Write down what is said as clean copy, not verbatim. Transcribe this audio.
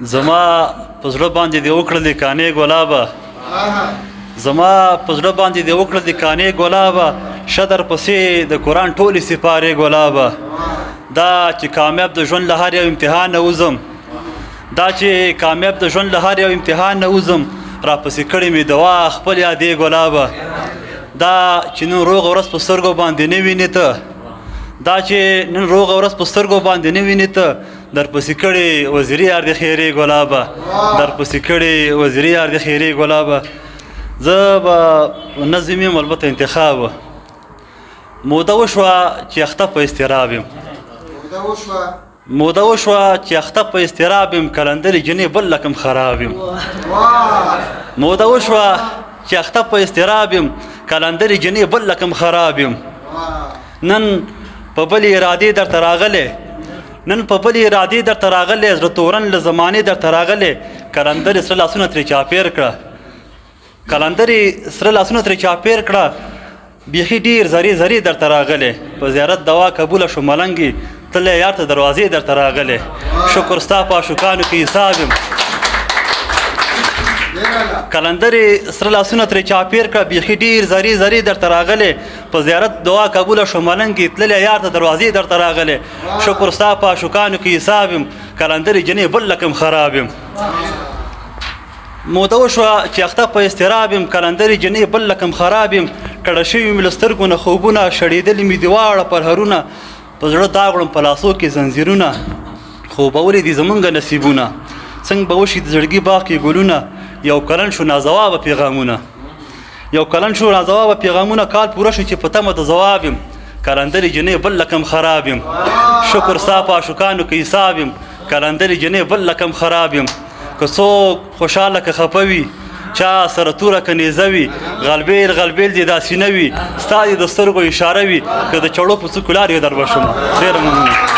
زما په زړه باندې دې وکړلې کانې ګلابه زما په زړه باندې دې وکړلې کانې ګلابه شه در پسې د قرآن ټولې سپارې ګلابه دا چې کامیاب د ژوند له هر یو امتحان نه وځم دا چې کامیاب د ژوند له هر یو امتحان نه وځم راپسې کړې مې دوا خپل یادې ګلابه دا چې نن روغه ورځ په سترګو باندې نه وینې ته دا چې نن روغه ورځ په سترګو باندې نه وینې ته درپسې کړې وزیري یار د خیرې ګلابه درپسې کړې وزیري یار د خیرې ګلابه زه به نظم یم البته انتخاب موده وشوه چې اخته په اضطراب یم موده وشوه چې اخته په اضطراب یم کلندرې جنې بل لکم خراب یم موده وشوه چې اخته په اضطراب یم کلندرې جنې بل لکم خراب یم نن په بلې ارادې درته راغلی نن په بلې ارادې درته راغلی زړه تورن له زمانې درته راغلی کلندرې سره لاسونه ترې چاپېر کړه کلندرې سره لاسونه ترې چاپېر کړه بیخي ډېر زری زری درته راغلی په زیارت دوا قبوله شو ملنګې تللی یار ته دروازې درته راغلی شکر ستا په عاشقانو کې حساب یم کلندرې سره لاسونه ترې چاپېر کړه بیخي ډېر زری زری درته راغلی په زیارت دعا قبوله شو ملنګې تللی یار ته دروازې درته راغلی شکر ستا په عاشقانو کې حساب یم کلندرې جنې بل لکم خراب یم موده وشوه چې اخته په اضطراب یم کلندرې جنې بل لکم خراب یم کړه شوي مې له سترګو نه خوبونه شړېدلي مې دواړه پرهرونه په زړه دا غړم په لاسو کې زنځیرونه خوبولې دي زمونږ نصیبونه څنګه به وشي د زړګي باغ کې ګلونه یو کلن شو ناځوابه پیغامونه یو کلن شو ناځوابه پیغامونه کال پوره شو چې په تمه د ځواب یم کلندرې جنې بل لکم خراب یم شکر ستا په عاشقانو کې حساب یم کلندرې جنې بل لکم خراب یم که څوک خوشحاله که خفه وي چا سره توره که نیزه وي غلبیل غلبیل دې داسې نه وي ستا دې د سترګو اشاره وي که د چړو په څوکو لار یې در بشم ډېره مننه